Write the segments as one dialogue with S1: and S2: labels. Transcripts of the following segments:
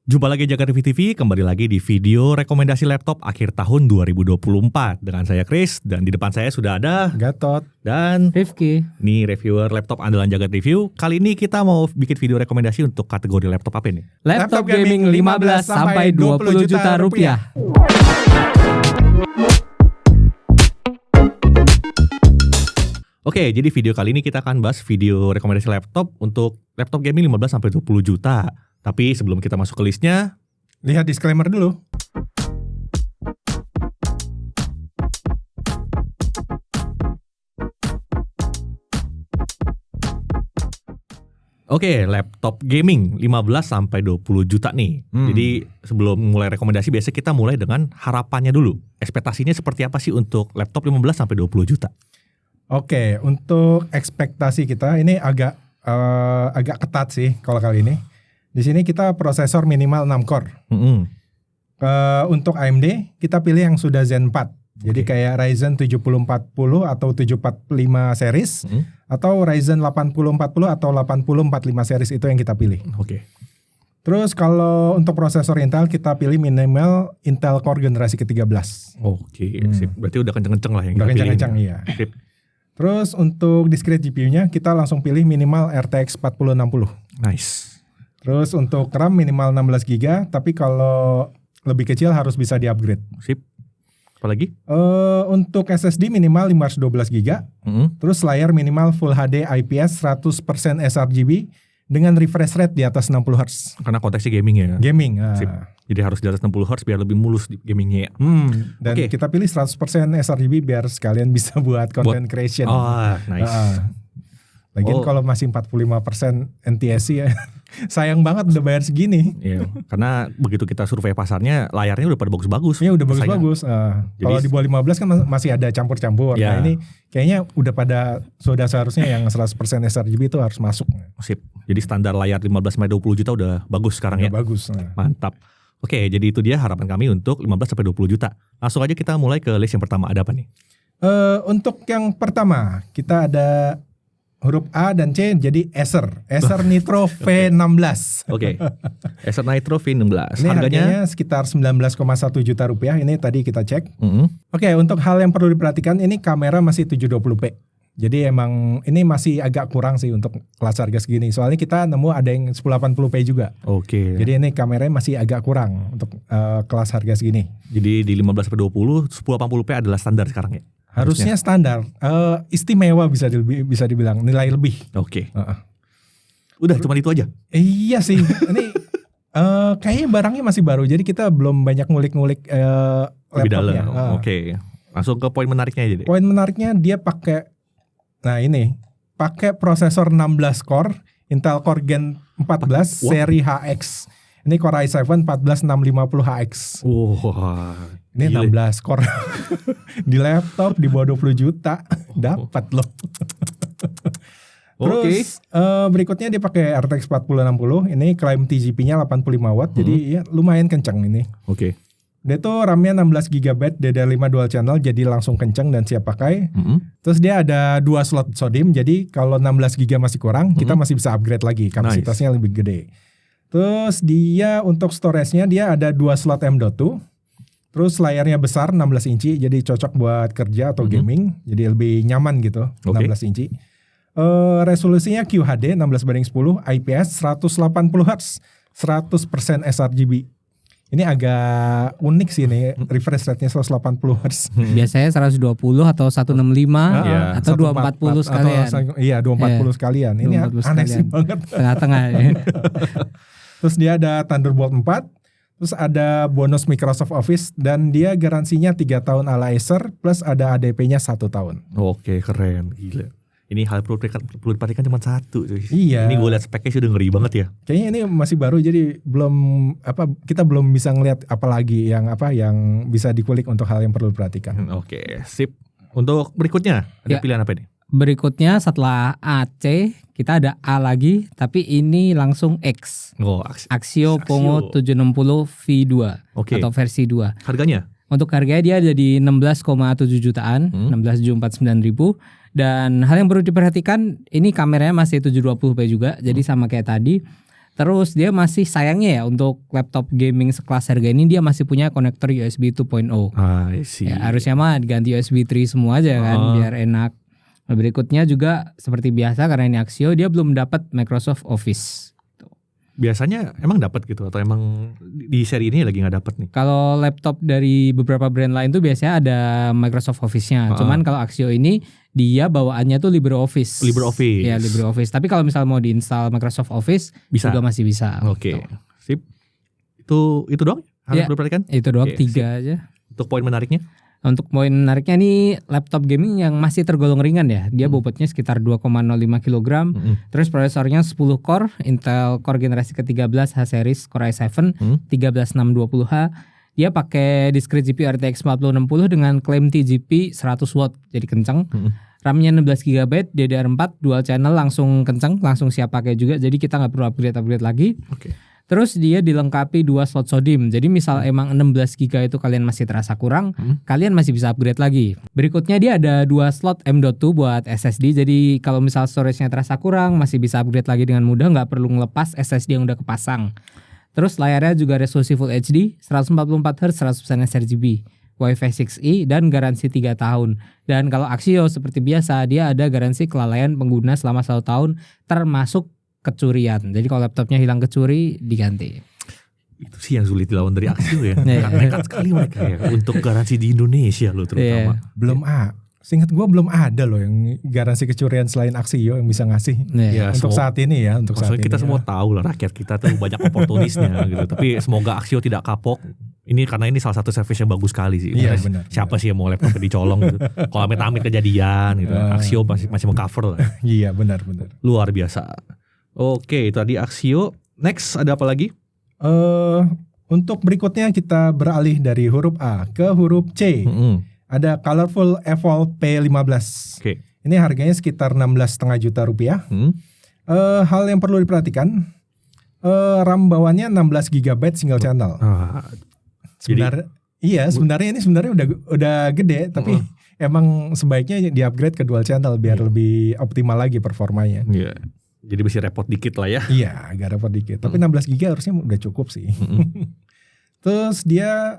S1: Jumpa lagi Jaga TV, kembali lagi di video rekomendasi laptop akhir tahun 2024. Dengan saya Chris, dan di depan saya sudah ada
S2: Gatot
S1: dan
S3: Rifki.
S1: Ini reviewer laptop andalan Jaga Review. Kali ini kita mau bikin video rekomendasi untuk kategori laptop apa ini?
S3: Laptop gaming 15 sampai 20 juta rupiah.
S1: Oke, jadi video kali ini kita akan bahas video rekomendasi laptop untuk laptop gaming 15 sampai 20 juta. Tapi sebelum kita masuk ke listnya,
S2: lihat disclaimer dulu.
S1: oke, laptop gaming 15 sampai 20 juta nih. Jadi sebelum mulai rekomendasi biasa kita mulai dengan harapannya dulu. Ekspektasinya seperti apa sih untuk laptop 15 sampai 20 juta?
S2: Oke, untuk ekspektasi kita ini agak ketat sih kalau kali ini. Di sini kita prosesor minimal 6 core. Untuk AMD kita pilih yang sudah Zen 4. Jadi kayak Ryzen 7040 atau 745 series atau Ryzen 8040 atau 8045 series, itu yang kita pilih.
S1: Oke.
S2: Terus kalau untuk prosesor Intel kita pilih minimal Intel Core generasi ke-13.
S1: Oke, sip. Berarti udah kenceng-kenceng lah yang
S2: Udah
S1: kita pilih.
S2: kencang-kencang, iya.
S1: Sip.
S2: Terus untuk discrete GPU-nya kita langsung pilih minimal RTX 4060.
S1: Nice.
S2: Terus untuk RAM minimal 16 GB, tapi kalau lebih kecil harus bisa di-upgrade.
S1: Sip. Apalagi?
S2: Untuk SSD minimal 512 GB. Terus layar minimal Full HD IPS 100% sRGB dengan refresh rate di atas 60 Hz.
S1: Karena konteksnya gaming ya.
S2: Gaming.
S1: Sip. Jadi harus di atas 60 Hz biar lebih mulus di gamingnya ya.
S2: Dan kita pilih 100% sRGB biar sekalian bisa buat content creation.
S1: Oh, nice.
S2: Lagian kalau masih 45% NTSC ya, sayang banget udah bayar segini.
S1: Iya, karena begitu kita survei pasarnya, layarnya udah pada bagus-bagus.
S2: Iya udah bagus-bagus. Kalau di bawah 15 kan masih ada campur-campur.
S1: Ya.
S2: Nah ini kayaknya udah sudah seharusnya yang 100% sRGB itu harus masuk.
S1: Sip. Jadi standar layar 15 sampai 20 juta udah bagus sekarang ya.
S2: Bagus.
S1: Mantap. Oke, jadi itu dia harapan kami untuk 15 sampai 20 juta. Langsung aja kita mulai ke list yang pertama. Ada apa nih?
S2: Untuk yang pertama kita ada huruf A dan C jadi Acer Nitro V16.
S1: Oke. Acer Nitro V16.
S2: Ini harganya sekitar 19,1 juta rupiah. Ini tadi kita cek. Oke, untuk hal yang perlu diperhatikan, ini kamera masih 720p. Jadi emang ini masih agak kurang sih untuk kelas harga segini. Soalnya kita nemu ada yang 1080p juga.
S1: Oke.
S2: Jadi ini kameranya masih agak kurang untuk kelas harga segini.
S1: Jadi di 15 sampai 20, 1080p adalah standar sekarang ya?
S2: Harusnya standar, istimewa bisa dibilang, nilai lebih.
S1: Oke. Udah cuma itu aja?
S2: Iya sih, ini kayaknya barangnya masih baru, jadi kita belum banyak ngulik-ngulik
S1: lebih
S2: laptopnya.
S1: dalam. Oke. Langsung ke poin menariknya aja deh.
S2: Poin menariknya dia pakai prosesor 16 core, Intel Core Gen 14 seri HX. Ini Core i7 14650HX. Ini gile. 16 core di laptop di bawah 20 juta dapat loh. Terus berikutnya dia pakai RTX 4060. Ini klaim TGP-nya 85 watt. Jadi ya lumayan kencang ini.
S1: Oke.
S2: Dia tuh RAM-nya 16 GB, DDR5 dual channel, jadi langsung kencang dan siap pakai. Terus dia ada 2 slot SODIMM. Jadi kalau 16 GB masih kurang, kita masih bisa upgrade lagi. Kapasitasnya lebih gede. Terus dia untuk storage-nya dia ada 2 slot M.2. Terus layarnya besar 16 inci, jadi cocok buat kerja atau gaming. Jadi lebih nyaman gitu, 16 inci. Resolusinya QHD 16:10, IPS 180 Hz, 100% sRGB. Ini agak unik sih nih, refresh rate-nya 180 Hz.
S3: Biasanya 120 atau 165 atau 240 sekalian.
S2: Iya, 240 sekalian. Ini aneh sih banget.
S3: Tengah-tengah ya.
S2: Terus dia ada Thunderbolt 4. Terus ada bonus Microsoft Office dan dia garansinya 3 tahun ala Acer plus ada ADP-nya 1 tahun.
S1: Oke, keren. Gila. Ini hal perlu diperhatikan cuma satu.
S2: Iya.
S1: Ini gue liat speknya sudah ngeri banget ya.
S2: Kayaknya ini masih baru jadi kita belum bisa ngelihat apa lagi yang bisa dikulik untuk hal yang perlu diperhatikan.
S1: Oke, sip. Untuk berikutnya ada pilihan apa nih?
S3: Berikutnya setelah AC kita ada A lagi, tapi ini langsung X. Axio Pongo 760 V2 atau versi 2.
S1: Harganya?
S3: Untuk harganya dia ada di 16,7 jutaan, 16.749.000. Dan hal yang perlu diperhatikan, ini kameranya masih 720p juga, jadi sama kayak tadi. Terus dia masih sayangnya ya untuk laptop gaming sekelas harga ini dia masih punya konektor USB 2.0. Ya, harusnya mah diganti USB 3 semua aja kan biar enak. Berikutnya juga seperti biasa karena ini Axio dia belum dapat Microsoft Office.
S1: Biasanya emang dapat gitu atau emang di seri ini lagi nggak dapat nih?
S3: Kalau laptop dari beberapa brand lain tuh biasanya ada Microsoft Office-nya. Cuman kalau Axio ini dia bawaannya tuh LibreOffice. Ya, LibreOffice. Tapi kalau misal mau diinstal Microsoft Office
S1: bisa.
S3: juga masih bisa.
S1: Oke. Sip. Itu doang harus diperhatikan?
S3: Itu doang 3 aja.
S1: Untuk poin menariknya?
S3: Untuk poin menariknya nih laptop gaming yang masih tergolong ringan ya. Dia bobotnya sekitar 2,05 kg. Terus prosesornya 10 core, Intel Core generasi ke-13 H-series Core i7 13620H. Dia pakai discrete GPU RTX 4060 dengan klaim TGP 100 watt, jadi kencang. RAM-nya 16 GB, DDR4, dual channel langsung kencang, langsung siap pakai juga. Jadi kita nggak perlu upgrade lagi. Terus dia dilengkapi 2 slot SODIMM. Jadi misal emang 16 GB itu kalian masih terasa kurang, kalian masih bisa upgrade lagi. Berikutnya dia ada 2 slot M.2 buat SSD. Jadi kalau misal storage-nya terasa kurang, masih bisa upgrade lagi dengan mudah, nggak perlu ngelepas SSD yang udah kepasang. Terus layarnya juga resolusi Full HD, 144Hz, 100% sRGB, Wi-Fi 6E, dan garansi 3 tahun. Dan kalau Axio seperti biasa, dia ada garansi kelalaian pengguna selama 1 tahun, termasuk kecurian. Jadi kalau laptopnya hilang kecuri, diganti.
S1: Itu sih yang sulit dilawan dari Axio ya. Nekat sekali mereka ya untuk garansi di Indonesia loh terutama.
S2: Seingat gue belum ada loh yang garansi kecurian selain Axio yang bisa ngasih. Untuk saat ini ya. Untuk saat
S1: kita
S2: ini
S1: semua tahu lah rakyat kita tuh banyak oportunisnya gitu. Tapi semoga Axio tidak kapok. Ini karena ini salah satu service yang bagus sekali sih.
S2: Iya, benar,
S1: siapa sih yang mau laptopnya dicolong gitu. Kalau amit-amit kejadian gitu. Axio masih meng-cover lah.
S2: Iya benar.
S1: Luar biasa. Oke, itu tadi Axio. Next ada apa lagi?
S2: Untuk berikutnya kita beralih dari huruf A ke huruf C. Ada Colorful Evolve P15. Ini harganya sekitar 16,5 juta rupiah. Hal yang perlu diperhatikan, RAM bawaannya 16 GB single channel. Sebenarnya ini udah gede, tapi emang sebaiknya di-upgrade ke dual channel biar lebih optimal lagi performanya.
S1: Jadi masih repot dikit lah ya.
S2: Iya, agak repot dikit. Tapi 16 GB harusnya udah cukup sih. Terus dia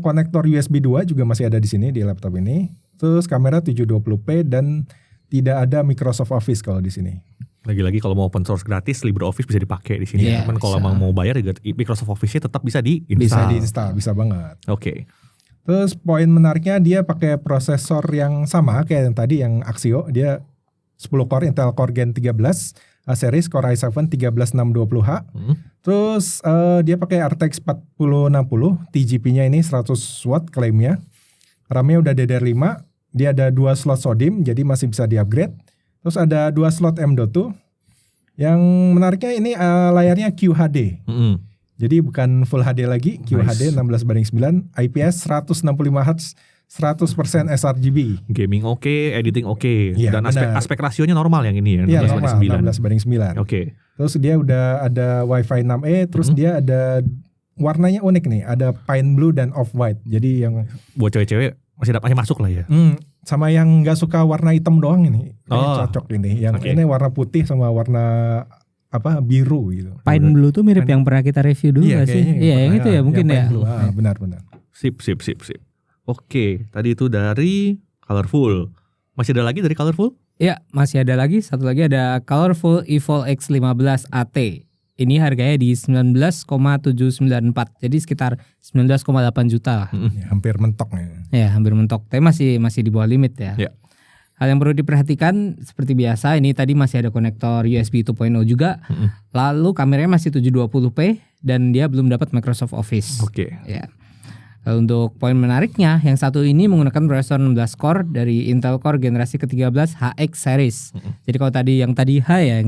S2: konektor USB 2 juga masih ada di sini di laptop ini. Terus kamera 720p dan tidak ada Microsoft Office kalau di sini.
S1: Lagi-lagi kalau mau open source gratis, LibreOffice bisa dipakai di sini. Cuman kalau mau bayar, Microsoft Office-nya tetap bisa diinstal.
S2: Bisa diinstal, bisa banget.
S1: Oke.
S2: Terus poin menariknya dia pakai prosesor yang sama kayak yang tadi yang Axio. Dia 10 core Intel Core Gen 13 series Core i7 13620H. Terus dia pakai RTX 4060, TGP-nya ini 100 watt klaimnya. RAM-nya udah DDR5, dia ada 2 slot SODIMM jadi masih bisa di-upgrade. Terus ada 2 slot M.2. Yang menariknya ini layarnya QHD. Jadi bukan Full HD lagi, QHD 16:9, IPS 165Hz. 100% sRGB.
S1: Gaming oke, editing oke. Dan aspek rasionya normal yang ini ya.
S2: Iya normal, 16:9.
S1: Oke.
S2: Terus dia udah ada Wi-Fi 6E. Terus dia ada warnanya unik nih. Ada pine blue dan off white. Jadi yang
S1: buat cewek-cewek masih masuk lah ya.
S2: Sama yang nggak suka warna hitam doang ini. Cocok ini. Yang ini warna putih sama warna biru gitu.
S3: Pine blue tuh mirip yang pernah kita review dulu nggak sih? Iya yang itu ya mungkin ya.
S2: Benar.
S1: Sip. Oke, tadi itu dari Colorful. Masih ada lagi dari Colorful?
S3: Ya, masih ada lagi. Satu lagi ada Colorful Evolve X15 AT. Ini harganya di 19,794. Jadi sekitar 19,8 juta lah.
S2: Hampir mentok ya.
S3: Ya, hampir mentok. Tapi masih di bawah limit ya. Hal yang perlu diperhatikan seperti biasa, ini tadi masih ada konektor USB 2.0 juga. Lalu kameranya masih 720p dan dia belum dapat Microsoft Office. Ya. Untuk poin menariknya, yang satu ini menggunakan prosesor 16 core dari Intel Core generasi ke-13 HX series. Jadi kalau tadi yang H ya,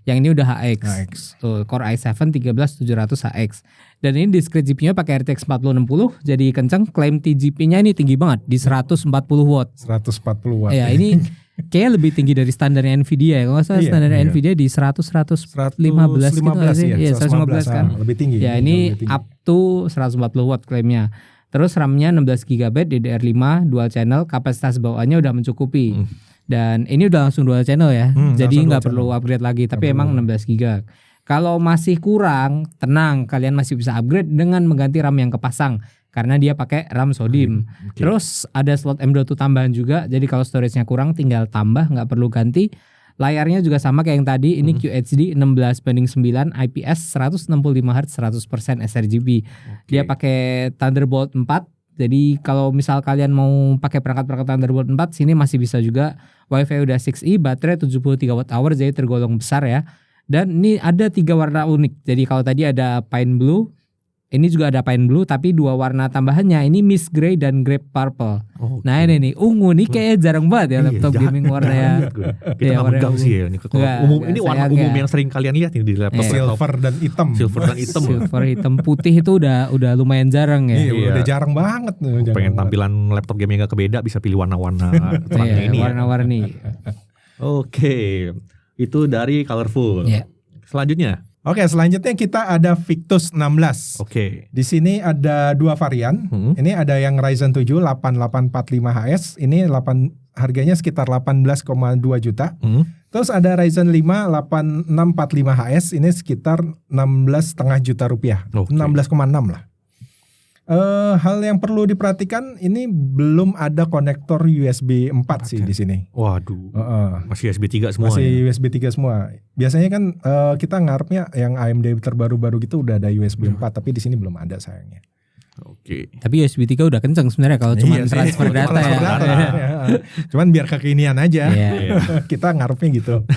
S3: yang ini udah HX. Tuh, Core i7 13700HX. Dan ini discrete GPU-nya pakai RTX 4060, jadi kencang. Klaim TGP-nya ini tinggi banget di 140 watt.
S2: 140 watt.
S3: Ya, ini kayaknya lebih tinggi dari standarnya Nvidia ya. Kalau nggak salah standarnya Nvidia di 115 gitu
S2: ya.
S3: Iya, 115 kan.
S2: Lebih tinggi.
S3: Ya, ini up to 140 watt klaimnya. Terus RAM-nya 16 GB, DDR5, dual channel, kapasitas bawaannya udah mencukupi. Dan ini udah langsung dual channel ya. Jadi nggak perlu upgrade lagi, tapi emang 16 GB. Kalau masih kurang, tenang, kalian masih bisa upgrade dengan mengganti RAM yang kepasang karena dia pakai RAM SODIMM.
S1: Okay.
S3: Terus ada slot M.2 tambahan juga, jadi kalau storage-nya kurang tinggal tambah, nggak perlu ganti. Layarnya juga sama kayak yang tadi, ini QHD 16:9 IPS 165Hz 100% sRGB. Dia pakai Thunderbolt 4. Jadi kalau misal kalian mau pakai perangkat Thunderbolt 4, sini masih bisa juga. Wi-Fi udah 6E, baterai 73 Wh, jadi tergolong besar ya. Dan ini ada 3 warna unik. Jadi kalau tadi ada Pine Blue, ini juga ada Pine Blue, tapi 2 warna tambahannya, ini Mist Grey dan Grape Purple. Nah ini nih, ungu nih kayak jarang banget ya laptop gaming warnanya.
S1: Kita nggak megang sih ya. Ini warna umum yang sering kalian lihat nih di laptop.
S2: Silver dan hitam.
S1: Silver
S3: hitam putih itu udah lumayan jarang ya.
S2: Iya, udah jarang banget.
S1: Pengen tampilan laptop gaming gak beda, bisa pilih warna-warna ini.
S3: Warna-warni.
S1: Oke, itu dari Colorful. Selanjutnya.
S2: Oke, selanjutnya kita ada Victus 16.
S1: Oke.
S2: Di sini ada 2 varian. Ini ada yang Ryzen 7 8845HS. Ini harganya sekitar 18,2 juta. Terus ada Ryzen 5 8645HS. Ini sekitar 16,5 juta rupiah. 16,6 lah. Hal yang perlu diperhatikan, ini belum ada konektor USB 4 sih di sini.
S1: Waduh. Masih USB 3 semua.
S2: Masih ya? USB 3 semua. Biasanya kan kita ngarepnya yang AMD terbaru-baru gitu udah ada USB 4, tapi di sini belum ada sayangnya.
S3: Oke. Tapi USB 3 udah kenceng sebenarnya kalau cuma transfer data ya.
S2: Cuman biar kekinian aja. Kita ngarepnya gitu.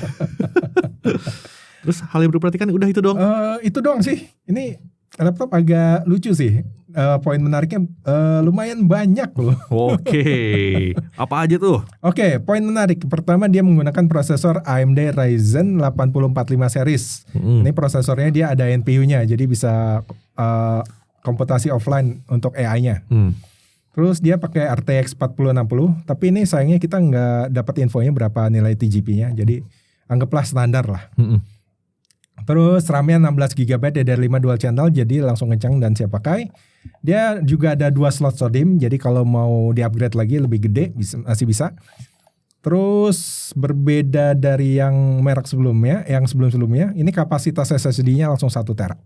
S1: Terus hal yang perlu diperhatikan udah itu doang?
S2: Itu doang sih. Ini laptop agak lucu sih. Poin menariknya lumayan banyak loh.
S1: Oke. Apa aja tuh?
S2: Oke, poin menarik. Pertama, dia menggunakan prosesor AMD Ryzen 8045 series. Ini prosesornya dia ada NPU-nya, jadi bisa komputasi offline untuk AI-nya. Terus dia pakai RTX 4060, tapi ini sayangnya kita nggak dapat infonya berapa nilai TGP-nya. Jadi anggaplah standar lah. Terus RAM-nya 16GB DDR5 dual channel, jadi langsung kencang dan siap pakai. Dia juga ada 2 slot SODIMM, jadi kalau mau di-upgrade lagi lebih gede masih bisa. Terus berbeda dari yang merek sebelumnya, yang sebelum-sebelumnya, ini kapasitas SSD-nya langsung 1 tera.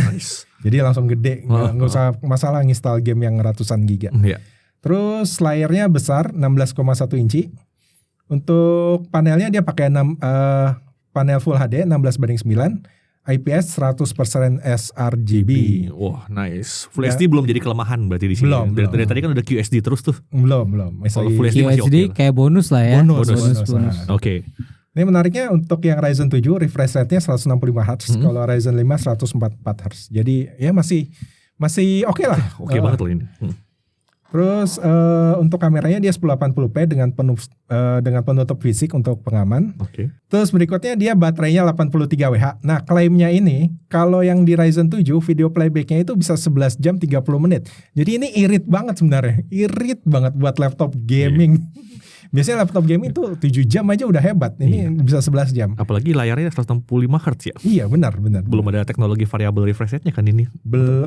S1: Nice.
S2: Jadi langsung gede, nggak usah masalah nginstal game yang ratusan giga. Terus layarnya besar, 16,1 inci. Untuk panelnya dia pakai panel Full HD 16:9, IPS 100% sRGB.
S1: Wah, nice. Full HD belum jadi kelemahan berarti di sini.
S2: Belum.
S1: Dari tadi kan udah QHD terus tuh.
S2: Belum.
S1: Kalau Full HD masih
S3: QHD kayak bonus lah ya.
S2: Bonus.
S1: Oke.
S2: Ini menariknya untuk yang Ryzen 7 refresh rate-nya 165Hz, kalau Ryzen 5 144Hz. Jadi ya masih oke lah.
S1: Oke banget loh ini.
S2: Terus untuk kameranya dia 1080p dengan penutup fisik untuk pengaman. Terus berikutnya dia baterainya 83 Wh. Nah, klaimnya ini kalau yang di Ryzen 7 video playbacknya itu bisa 11 jam 30 menit. Jadi ini irit banget sebenarnya. Irit banget buat laptop gaming. Biasanya laptop gaming itu 7 jam aja udah hebat. Ini bisa 11 jam.
S1: Apalagi layarnya 165 Hz ya.
S2: Iya, benar.
S1: Belum ada teknologi variable refresh rate-nya kan ini.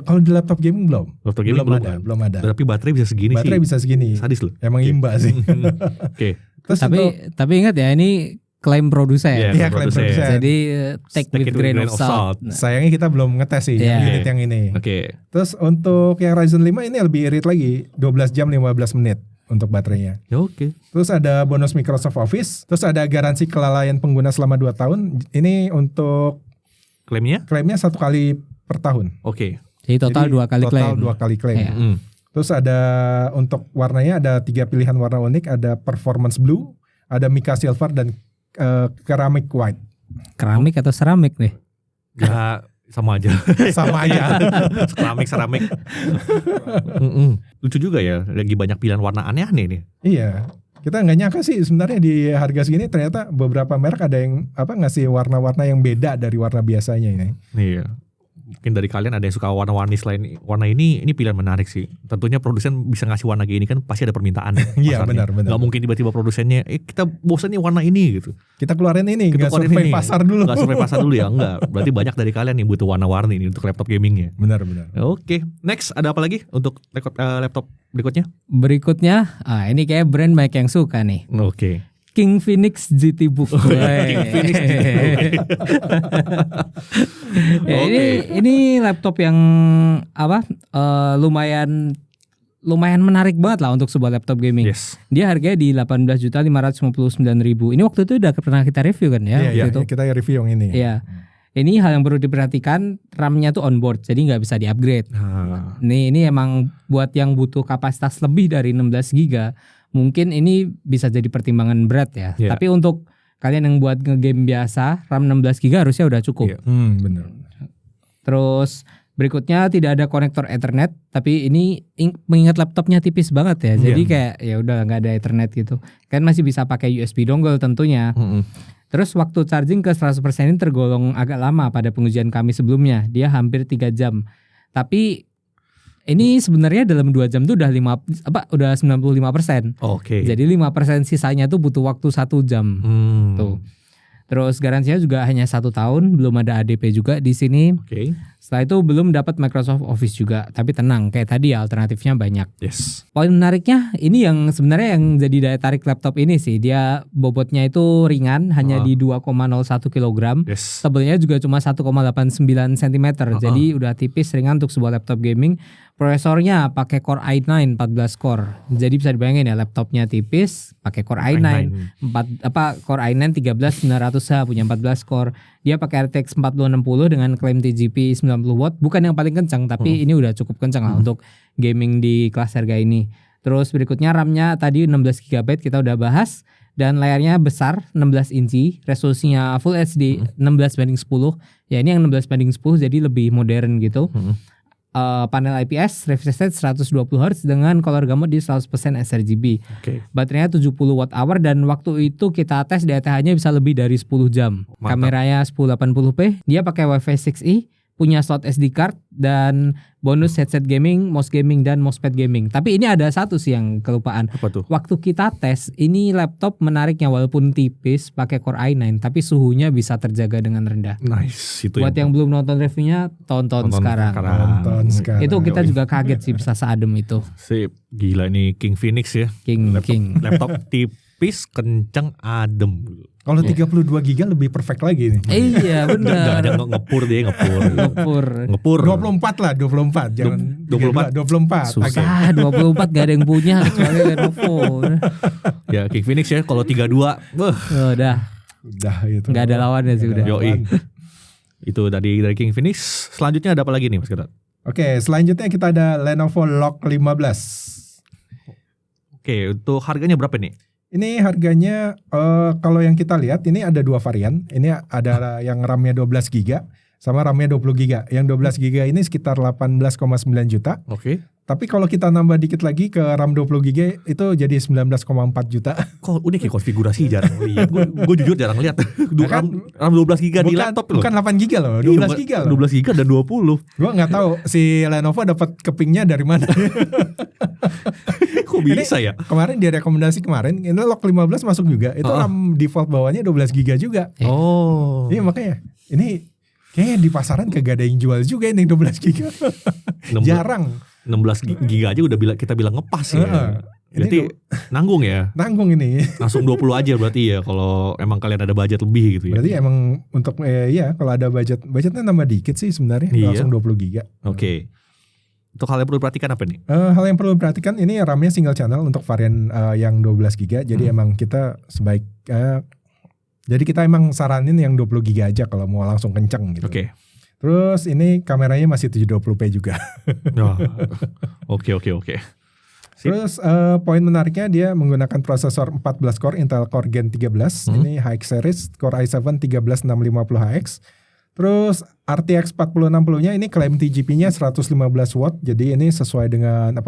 S2: Kalau di laptop gaming belum.
S1: Laptop gaming
S2: belum ada.
S1: Tapi baterai bisa segini sih.
S2: Baterai bisa segini.
S1: Sadis loh.
S2: Emang imba sih.
S1: Oke.
S3: Tapi ingat ya, ini klaim produsen.
S2: Iya, klaim produsen.
S3: Jadi take with grain of salt.
S2: Sayangnya kita belum ngetes sih unit yang ini. Terus untuk yang Ryzen 5 ini lebih irit lagi, 12 jam 15 menit untuk baterainya. Terus ada bonus Microsoft Office. Terus ada garansi kelalaian pengguna selama 2 tahun. Ini untuk klaimnya 1 kali per tahun.
S3: Jadi total 2 kali klaim.
S2: Total 2 kali klaim. Terus ada untuk warnanya ada 3 pilihan warna unik. Ada Performance Blue, ada Mica Silver, dan Ceramic White.
S3: Keramik atau seramik nih?
S1: Ya sama aja. Seramik. Lucu juga ya, lagi banyak pilihan warna aneh-aneh nih.
S2: Iya. Kita nggak nyangka sih sebenarnya di harga segini ternyata beberapa merek ada yang ngasih warna-warna yang beda dari warna biasanya ini.
S1: Iya. Mungkin dari kalian ada yang suka warna-warni selain warna ini pilihan menarik sih. Tentunya produsen bisa ngasih warna kayak ini kan pasti ada permintaan.
S2: Iya, benar.
S1: Gak mungkin tiba-tiba produsennya kita bosan nih warna ini gitu.
S2: Kita keluarin ini, nggak survei pasar dulu.
S1: Nggak survei pasar dulu ya, enggak. Berarti banyak dari kalian yang butuh warna-warni ini untuk laptop gamingnya.
S2: Benar.
S1: Oke, next ada apa lagi untuk laptop berikutnya?
S3: Berikutnya, ini kayak brand banyak yang suka nih. King Phoenix GT Book.
S1: King Phoenix GT Book.
S3: Ya, ini laptop yang lumayan menarik banget lah untuk sebuah laptop gaming.
S1: Yes.
S3: Dia harganya di 18.559.000. Ini waktu itu udah pernah kita review kan ya?
S2: Iya, kita review yang ini.
S3: Iya. Ini hal yang perlu diperhatikan, RAM-nya tuh onboard, jadi nggak bisa di-upgrade. Ini emang buat yang butuh kapasitas lebih dari 16 GB, mungkin ini bisa jadi pertimbangan berat ya.
S1: Yeah.
S3: Tapi untuk kalian yang buat ngegame biasa, RAM 16 GB harusnya udah cukup.
S1: Yeah.
S2: Bener.
S3: Terus berikutnya tidak ada konektor Ethernet, tapi ini mengingat laptopnya tipis banget ya. Jadi kayak ya udah nggak ada Ethernet gitu. Kan masih bisa pakai USB dongle tentunya. Terus waktu charging ke 100% ini tergolong agak lama pada pengujian kami sebelumnya. Dia hampir 3 jam. Tapi ini sebenarnya dalam 2 jam tuh udah 95%.
S1: Oke.
S3: Jadi 5% sisanya tuh butuh waktu 1 jam. Tuh. Terus garansinya juga hanya 1 tahun, belum ada ADP juga di sini.
S1: Oke.
S3: Setelah itu belum dapat Microsoft Office juga, tapi tenang, kayak tadi alternatifnya banyak.
S1: Yes.
S3: Poin menariknya ini yang sebenarnya yang jadi daya tarik laptop ini sih, dia bobotnya itu ringan, hanya di 2,01 kg.
S1: Yes.
S3: Tebelnya juga cuma 1,89 cm, jadi udah tipis, ringan untuk sebuah laptop gaming. Prosesornya pakai Core i9 14 core. Jadi bisa dibayangin ya, laptopnya tipis, pakai Core i9 Core i9 13900H, punya 14 core. Dia pakai RTX 4060 dengan klaim TGP 90 watt, bukan yang paling kencang, tapi ini udah cukup kencang lah untuk gaming di kelas harga ini. Terus berikutnya RAM-nya tadi 16 GB kita udah bahas, dan layarnya besar 16 inci, resolusinya Full HD 16:10. Ya ini yang 16:10 jadi lebih modern gitu. Panel IPS, refresh rate 120Hz dengan color gamut di 100% sRGB. Baterainya 70 Wh dan waktu itu kita tes DTH-nya bisa lebih dari 10 jam.
S1: Mantap.
S3: Kameranya 1080p, dia pakai Wi-Fi 6E, punya slot SD card dan bonus headset gaming, mouse gaming dan mousepad gaming. Tapi ini ada satu sih yang kelupaan.
S1: Apa tuh?
S3: Waktu kita tes, ini laptop menariknya walaupun tipis pakai Core i9 tapi suhunya bisa terjaga dengan rendah.
S1: Nice. Itu
S3: Buat yang belum nonton reviewnya, tonton sekarang.
S2: Nonton sekarang.
S3: Itu kita juga kaget sih bisa seadem itu.
S1: Sip. Gila nih King Phoenix ya.
S3: King.
S1: Laptop tipis, kencang, adem.
S2: Kalau 32 GB lebih perfect lagi nih.
S3: Iya
S1: Gak
S3: benar.
S1: ada ngepur dia, ngepur.
S2: 24 lah, 24. Jangan 24.
S3: Susah 24 gak ada yang punya kecuali Lenovo.
S1: Ya King Phoenix ya, kalau 32
S3: Udah
S2: itu.
S3: gak ada lawannya sih udah.
S1: Yoi. Itu dari King Phoenix. Selanjutnya ada apa lagi nih Mas Gatot?
S2: Oke, selanjutnya kita ada Lenovo Lock 15.
S1: Oke, untuk harganya berapa nih?
S2: Ini harganya kalau yang kita lihat ini ada 2 varian. Ini ada yang RAM-nya 12 GB sama RAM-nya 20 GB. Yang 12 GB ini sekitar 18,9 juta.
S1: Oke.
S2: Tapi kalau kita nambah dikit lagi ke RAM 20 GB itu jadi 19,4 juta.
S1: Kok unik ya konfigurasi, jarang lihat. Gue jujur jarang lihat. RAM 12 GB di laptop loh.
S2: Bukan 8 GB loh, 12 GB loh.
S1: 12 GB dan 20.
S2: Gua nggak tahu si Lenovo dapat kepingnya dari mana.
S1: Kok bisa ya?
S2: Kemarin di rekomendasi kemarin ini Lock 15 masuk juga. Itu RAM default bawahnya 12 GB juga.
S1: Oh.
S2: Iya makanya ini kayaknya di pasaran kagak ada yang jual juga ini 12 GB. Jarang.
S1: 16 GB aja udah kita bilang ngepas ya. Berarti nanggung ya?
S2: Nanggung ini.
S1: Langsung 20 aja berarti ya kalau emang kalian ada budget lebih gitu ya.
S2: Berarti emang untuk ya kalau ada budgetnya nambah dikit sih sebenarnya.
S1: Iya.
S2: Langsung 20 GB.
S1: Oke. Untuk hal yang perlu diperhatikan apa nih?
S2: Hal yang perlu diperhatikan ini RAM-nya single channel untuk varian yang 12 GB. Jadi emang kita jadi kita emang saranin yang 20 GB aja kalau mau langsung kenceng gitu.
S1: Oke.
S2: Terus ini kameranya masih 720p juga.
S1: Oke.
S2: Terus poin menariknya dia menggunakan prosesor 14 core Intel Core Gen 13. Ini HX series Core i7 13650HX. Terus RTX 4060-nya ini klaim TGP-nya 115 watt. Jadi ini sesuai dengan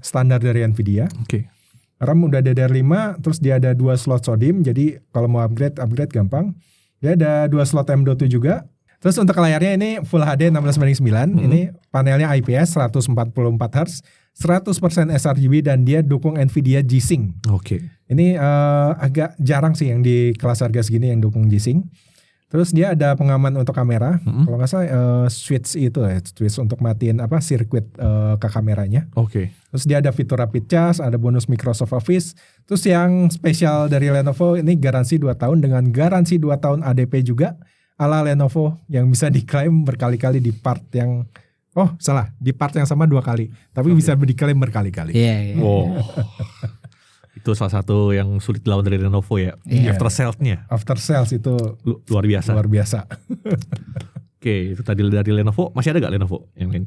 S2: standar dari Nvidia.
S1: Oke.
S2: RAM udah DDR5, terus dia ada 2 slot SODIMM. Jadi kalau mau upgrade gampang. Dia ada 2 slot M.2 juga. Terus untuk layarnya ini Full HD 16:9. Ini panelnya IPS 144Hz, 100% sRGB dan dia dukung Nvidia G-Sync.
S1: Oke.
S2: Ini agak jarang sih yang di kelas harga segini yang dukung G-Sync. Terus dia ada pengaman untuk kamera. Kalau nggak salah switch itu switch untuk matiin sirkuit ke kameranya.
S1: Oke.
S2: Terus dia ada fitur rapid charge, ada bonus Microsoft Office. Terus yang spesial dari Lenovo ini garansi 2 tahun dengan garansi 2 tahun ADP juga ala Lenovo yang bisa diklaim berkali-kali di part yang di part yang sama 2 kali. Tapi bisa diklaim berkali-kali.
S3: Iya.
S1: Wow. Itu salah satu yang sulit dilawan dari Lenovo ya. After sales-nya.
S2: After sales itu
S1: luar biasa.
S2: Luar biasa.
S1: Oke, itu tadi dari Lenovo. Masih ada gak Lenovo yang lain?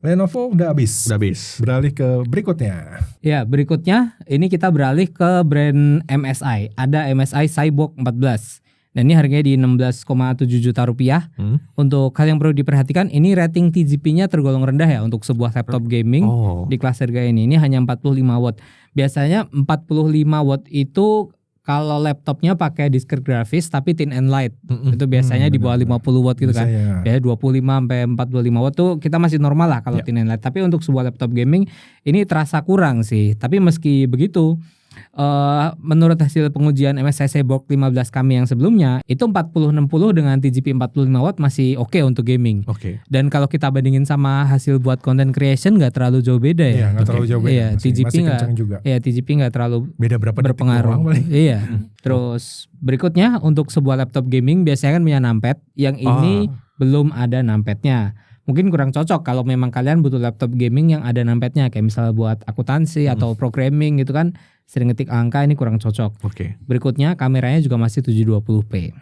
S2: Lenovo udah habis.
S1: Udah habis.
S2: Beralih ke berikutnya.
S3: Ya, berikutnya ini kita beralih ke brand MSI. Ada MSI Cyborg 14. Dan ini harganya di 16,7 juta rupiah. Untuk hal yang perlu diperhatikan, ini rating TGP-nya tergolong rendah ya untuk sebuah laptop gaming di kelas harga ini. Ini hanya 45 watt. Biasanya 45 watt itu kalau laptopnya pakai discrete grafis tapi thin and light. Itu biasanya di bawah 50 watt gitu kan. Ya 25 sampai 45 watt tuh kita masih normal lah kalau thin and light. Tapi untuk sebuah laptop gaming ini terasa kurang sih. Tapi meski begitu, menurut hasil pengujian MSI Cyborg 15 kami yang sebelumnya itu 4060 dengan TGP 45 watt masih oke untuk gaming. Dan kalau kita bandingin sama hasil buat content creation nggak terlalu jauh beda ya.
S2: Iya, nggak terlalu jauh beda.
S3: Iya, TGP nggak terlalu
S2: beda berapa
S3: berpengaruh. Iya. Terus berikutnya untuk sebuah laptop gaming biasanya kan punya numpad, yang ini belum ada numpadnya. Mungkin kurang cocok kalau memang kalian butuh laptop gaming yang ada numpadnya, kayak misalnya buat akuntansi atau programming gitu kan, sering ngetik angka, ini kurang cocok. Berikutnya kameranya juga masih 720p.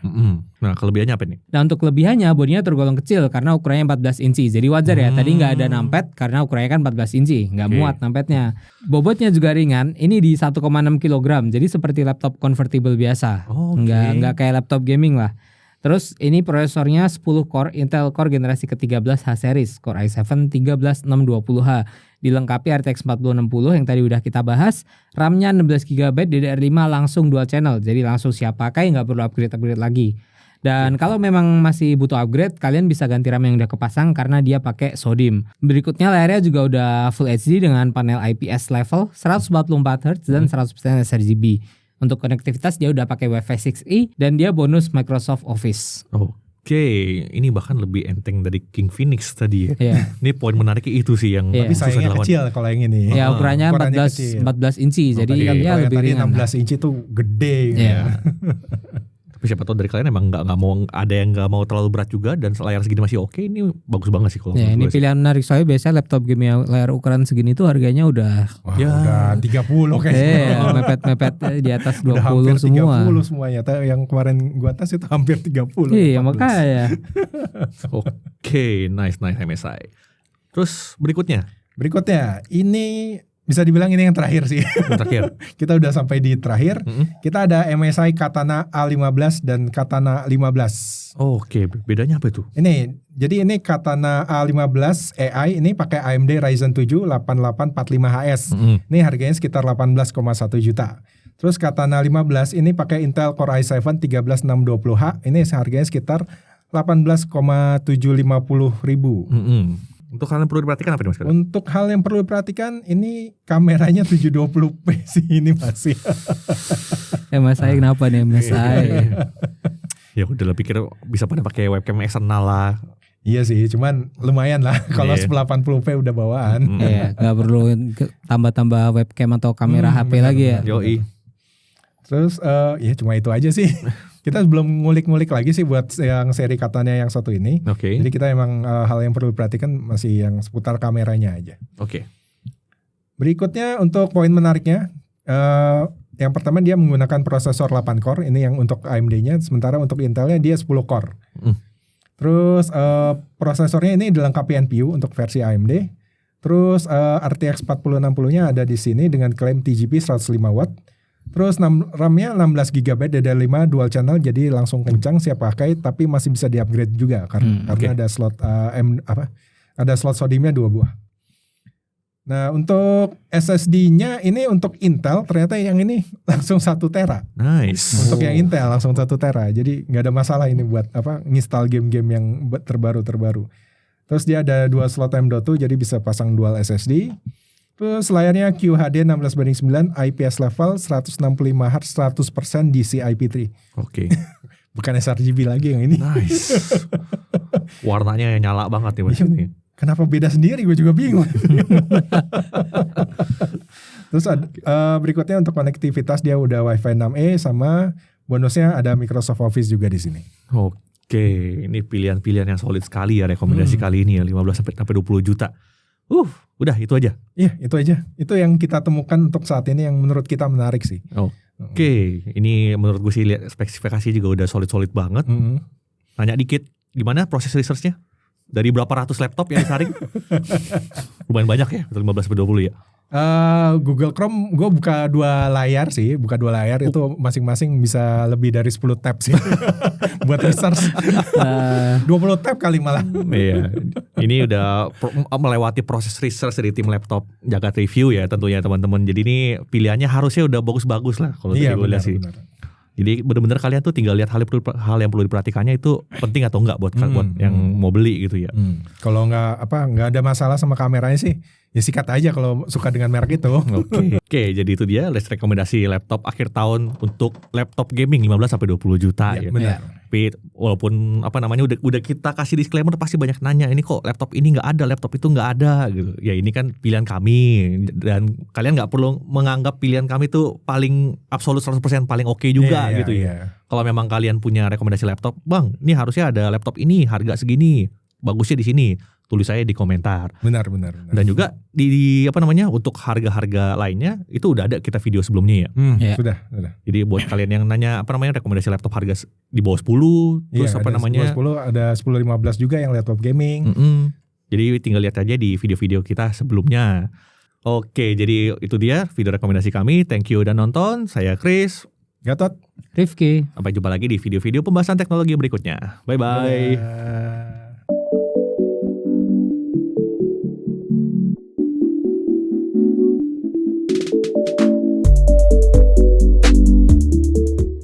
S1: Nah, kelebihannya apa nih?
S3: Nah, untuk kelebihannya bodinya tergolong kecil karena ukurannya 14 inci. Jadi wajar ya, tadi nggak ada numpad karena ukurannya kan 14 inci, nggak muat numpadnya. Bobotnya juga ringan, ini di 1,6 kg. Jadi seperti laptop convertible biasa. Nggak kayak laptop gaming lah. Terus ini prosesornya 10 core Intel Core generasi ke-13 H-series, Core i7 13620H. Dilengkapi RTX 4060 yang tadi udah kita bahas. RAM-nya 16GB DDR5 langsung dual channel. Jadi langsung siap pakai, nggak perlu upgrade lagi. Dan kalau memang masih butuh upgrade, kalian bisa ganti RAM yang udah kepasang karena dia pakai SODIMM. Berikutnya layarnya juga udah Full HD dengan panel IPS level 144Hz dan 100% sRGB. Untuk konektivitas dia udah pakai Wi-Fi 6E dan dia bonus Microsoft Office.
S1: Ini bahkan lebih enteng dari King Phoenix tadi ya. Ini poin menariknya itu sih yang
S2: tapi sayangnya kecil kalau yang ini.
S3: Ya ukurannya 14 inci, jadi ya lebih ringan.
S2: 16 inci tuh gede.
S1: Tapi siapa tahu dari kalian emang nggak mau, ada yang nggak mau terlalu berat juga dan layar segini masih oke, ini bagus banget sih kalau.
S3: Ini pilihan menarik, soalnya biasanya laptop game yang layar ukuran segini tuh harganya udah
S2: udah 30 kayaknya.
S3: Mepet di atas 20
S2: udah hampir
S3: semua.
S2: 30 semuanya. Yang kemarin gua tes itu hampir 30.
S3: Iya, makanya.
S1: Nice MSI. Terus berikutnya
S2: ini bisa dibilang ini yang terakhir sih.
S1: Terakhir.
S2: Kita udah sampai di terakhir. Kita ada MSI Katana A15 dan Katana 15.
S1: Bedanya apa itu?
S2: Jadi ini Katana A15 AI ini pakai AMD Ryzen 7 8845HS. Ini harganya sekitar 18,1 juta. Terus Katana 15 ini pakai Intel Core i7 13620H. Ini harganya sekitar 18,750 ribu.
S1: Untuk hal yang perlu diperhatikan apa nih Mas?
S2: Untuk hal yang perlu diperhatikan, ini kameranya 720p sih ini masih.
S3: MSI kenapa nih MSI?
S1: Ya udah pikir bisa pada pakai webcam eksternal lah.
S2: Iya sih, cuman lumayan lah kalau 1080p udah bawaan.
S3: Iya, nggak perlu tambah-tambah webcam atau kamera HP lagi ya.
S1: Yoi.
S2: Terus ya cuma itu aja sih. Kita belum ngulik-ngulik lagi sih buat yang seri Katana yang satu ini. Jadi kita emang hal yang perlu diperhatikan masih yang seputar kameranya aja. Berikutnya untuk poin menariknya, yang pertama dia menggunakan prosesor 8 core, ini yang untuk AMD-nya, sementara untuk Intelnya dia 10 core. Terus prosesornya ini dilengkapi NPU untuk versi AMD. Terus RTX 4060-nya ada di sini dengan klaim TGP 105 watt. Terus RAM-nya 16GB DDR5 dual channel, jadi langsung kencang siap pakai, tapi masih bisa di-upgrade juga karena ada slot ada slot SODIMM-nya 2 buah. Nah, untuk SSD-nya ini untuk Intel ternyata yang ini langsung 1 tera.
S1: Nice.
S2: Untuk yang Intel langsung 1 tera. Jadi nggak ada masalah ini buat nginstal game-game yang terbaru. Terus dia ada 2 slot M.2 jadi bisa pasang dual SSD. Terus layarnya QHD 16:9 IPS level 165Hz 100% DCI-P3. Bukan sRGB lagi yang ini.
S1: Nice. Warnanya nyala banget nih Mas ini.
S2: Kenapa beda sendiri? Gue juga bingung. Terus berikutnya untuk konektivitas dia udah Wi-Fi 6E sama bonusnya ada Microsoft Office juga di sini.
S1: Oke, ini pilihan-pilihan yang solid sekali ya rekomendasi kali ini ya 15 sampai 20 juta. Udah itu aja.
S2: Iya, itu aja. Itu yang kita temukan untuk saat ini yang menurut kita menarik sih.
S1: Oke, ini menurut gue sih lihat spesifikasi juga udah solid-solid banget. Nanya dikit, gimana proses researchnya? Dari berapa ratus laptop yang disaring? Lumayan banyak ya, 15 sampai 20 ya.
S2: Google Chrome gue buka 2 layar itu masing-masing bisa lebih dari 10 tab sih buat research. 20 tab kali malah.
S1: Iya, ini udah melewati proses research dari tim laptop Jagat Review ya tentunya teman-teman. Jadi ini pilihannya harusnya udah bagus-bagus lah kalau tadi gue lihat sih. Jadi benar-benar kalian tuh tinggal lihat hal yang perlu diperhatikannya itu penting atau enggak buat yang mau beli gitu ya.
S2: Kalau nggak ada masalah sama kameranya sih, ya sikat aja kalau suka dengan merek itu.
S1: Oke, jadi itu dia list rekomendasi laptop akhir tahun untuk laptop gaming 15 sampai 20 juta ya.
S2: Benar.
S1: Tapi walaupun udah kita kasih disclaimer pasti banyak nanya ini kok laptop ini nggak ada, laptop itu nggak ada gitu. Ya ini kan pilihan kami dan kalian nggak perlu menganggap pilihan kami tuh paling absolut 100% paling oke juga gitu ya. Kalau memang kalian punya rekomendasi laptop, Bang, ini harusnya ada laptop ini harga segini, bagusnya di sini. Tulis saya di komentar.
S2: Benar.
S1: Dan juga di untuk harga-harga lainnya itu udah ada kita video sebelumnya ya.
S2: Sudah.
S1: Jadi buat kalian yang nanya rekomendasi laptop harga di bawah 10 terus
S2: ada 10 ada 10-15 juga yang laptop gaming.
S1: Jadi tinggal lihat aja di video-video kita sebelumnya. Oke, jadi itu dia video rekomendasi kami. Thank you udah nonton. Saya Chris,
S2: Gatot,
S3: Rifki.
S1: Sampai jumpa lagi di video-video pembahasan teknologi berikutnya. Bye-bye.